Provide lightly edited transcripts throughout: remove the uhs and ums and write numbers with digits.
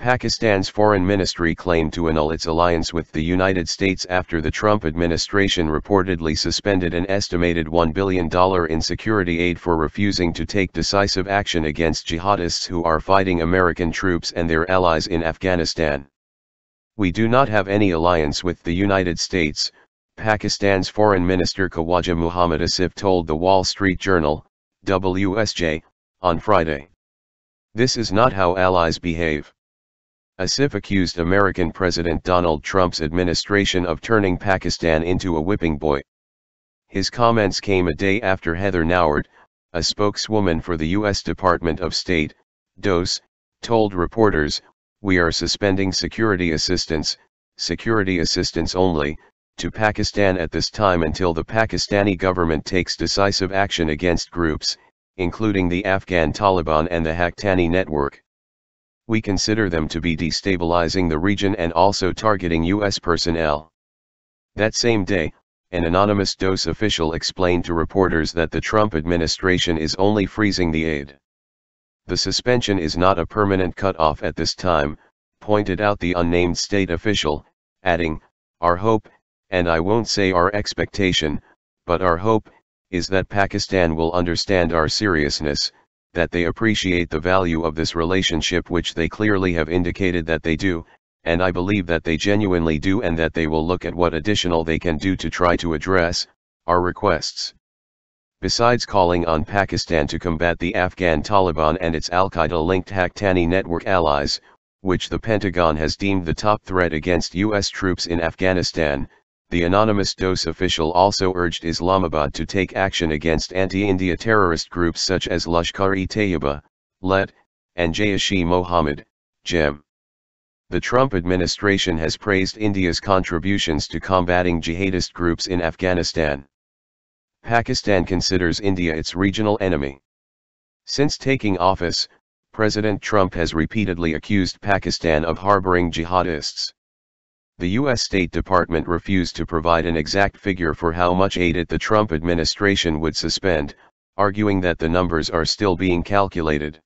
Pakistan's foreign ministry claimed to annul its alliance with the United States after the Trump administration reportedly suspended an estimated $1 billion in security aid for refusing to take decisive action against jihadists who are fighting American troops and their allies in Afghanistan. "We do not have any alliance with the United States," Pakistan's Foreign Minister Khawaja Muhammad Asif told the Wall Street Journal, u.s.a, on Friday. "This is not how allies behave." Asif accused American President Donald Trump's administration of turning Pakistan into a whipping boy. His comments came a day after Heather Nauert, a spokeswoman for the U.S. Department of State, DOS, told reporters, "We are suspending security assistance only, to Pakistan at this time until the Pakistani government takes decisive action against groups, including the Afghan Taliban and the Haqqani network. We consider them to be destabilizing the region and also targeting U.S. personnel." That same day, an anonymous DOS official explained to reporters that the Trump administration is only freezing the aid. "The suspension is not a permanent cut-off at this time," pointed out the unnamed state official, adding, "Our hope, and I won't say our expectation, but our hope, is that Pakistan will understand our seriousness, that they appreciate the value of this relationship, which they clearly have indicated that they do, and I believe that they genuinely do, and that they will look at what additional they can do to try to address our requests." Besides calling on Pakistan to combat the Afghan Taliban and its al-Qaeda-linked Haqqani network allies, which the Pentagon has deemed the top threat against U.S. troops in Afghanistan, the anonymous DOS official also urged Islamabad to take action against anti-India terrorist groups such as Lashkar-e-Taiba, LET, and Jaish-e-Mohammed, JEM. The Trump administration has praised India's contributions to combating jihadist groups in Afghanistan. Pakistan considers India its regional enemy. Since taking office, President Trump has repeatedly accused Pakistan of harboring jihadists. The U.S. State Department refused to provide an exact figure for how much aid the Trump administration would suspend, arguing that the numbers are still being calculated.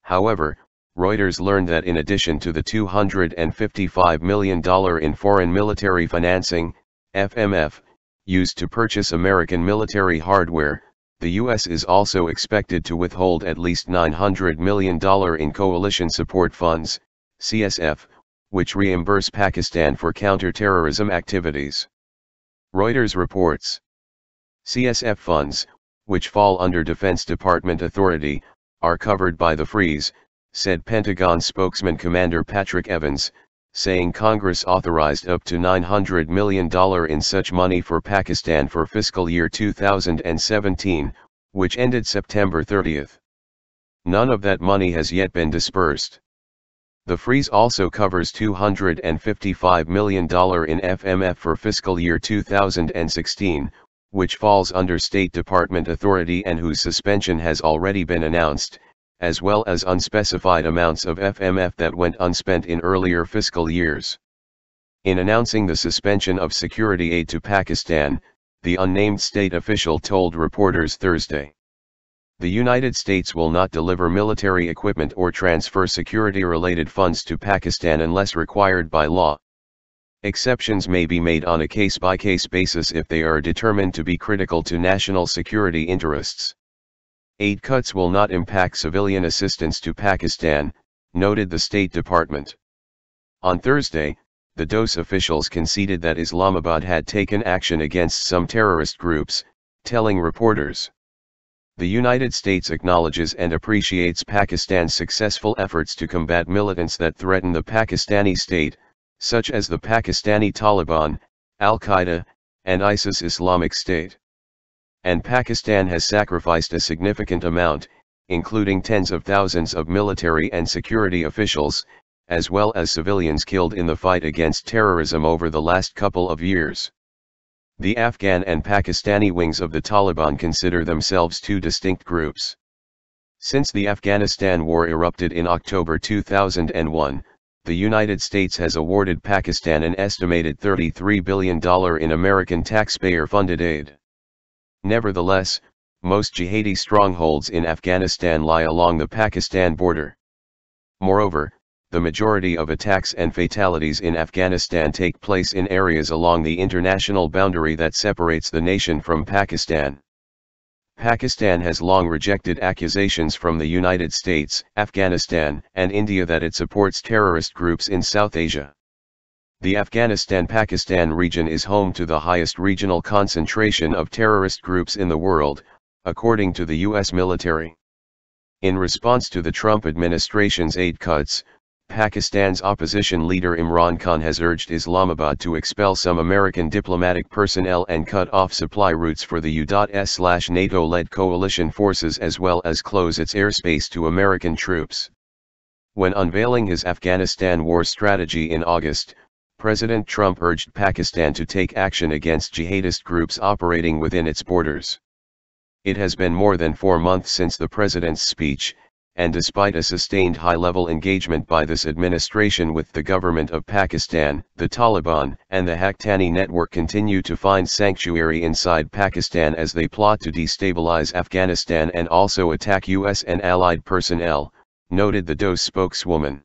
However, Reuters learned that in addition to the $255 million in foreign military financing, FMF, used to purchase American military hardware, the U.S. is also expected to withhold at least $900 million in coalition support funds, CSF, which reimburse Pakistan for counter-terrorism activities. Reuters reports. CSF funds, which fall under Defense Department authority, are covered by the freeze, said Pentagon spokesman Commander Patrick Evans, saying Congress authorized up to $900 million in such money for Pakistan for fiscal year 2017, which ended September 30. None of that money has yet been dispersed. The freeze also covers $255 million in FMF for fiscal year 2016, which falls under State Department authority and whose suspension has already been announced, as well as unspecified amounts of FMF that went unspent in earlier fiscal years. In announcing the suspension of security aid to Pakistan, the unnamed state official told reporters Thursday. The United States will not deliver military equipment or transfer security-related funds to Pakistan unless required by law. Exceptions may be made on a case-by-case basis if they are determined to be critical to national security interests. Aid cuts will not impact civilian assistance to Pakistan, noted the State Department. On Thursday, the DOS officials conceded that Islamabad had taken action against some terrorist groups, telling reporters. The United States acknowledges and appreciates Pakistan's successful efforts to combat militants that threaten the Pakistani state, such as the Pakistani Taliban, Al-Qaeda, and ISIS Islamic State. And Pakistan has sacrificed a significant amount, including tens of thousands of military and security officials, as well as civilians killed in the fight against terrorism over the last couple of years. The Afghan and Pakistani wings of the Taliban consider themselves two distinct groups. Since the Afghanistan war erupted in October 2001, the United States has awarded Pakistan an estimated $33 billion in American taxpayer-funded aid. Nevertheless, most jihadi strongholds in Afghanistan lie along the Pakistan border. Moreover, the majority of attacks and fatalities in Afghanistan take place in areas along the international boundary that separates the nation from Pakistan. Pakistan has long rejected accusations from the United States, Afghanistan, and India that it supports terrorist groups in South Asia. The Afghanistan-Pakistan region is home to the highest regional concentration of terrorist groups in the world, according to the U.S. military. In response to the Trump administration's aid cuts, Pakistan's opposition leader Imran Khan has urged Islamabad to expel some American diplomatic personnel and cut off supply routes for the U.S./NATO-led coalition forces as well as close its airspace to American troops. When unveiling his Afghanistan war strategy in August, President Trump urged Pakistan to take action against jihadist groups operating within its borders. It has been more than 4 months since the president's speech, and despite a sustained high-level engagement by this administration with the government of Pakistan, the Taliban and the Haqqani network continue to find sanctuary inside Pakistan as they plot to destabilize Afghanistan and also attack U.S. and allied personnel, noted the DOS spokeswoman.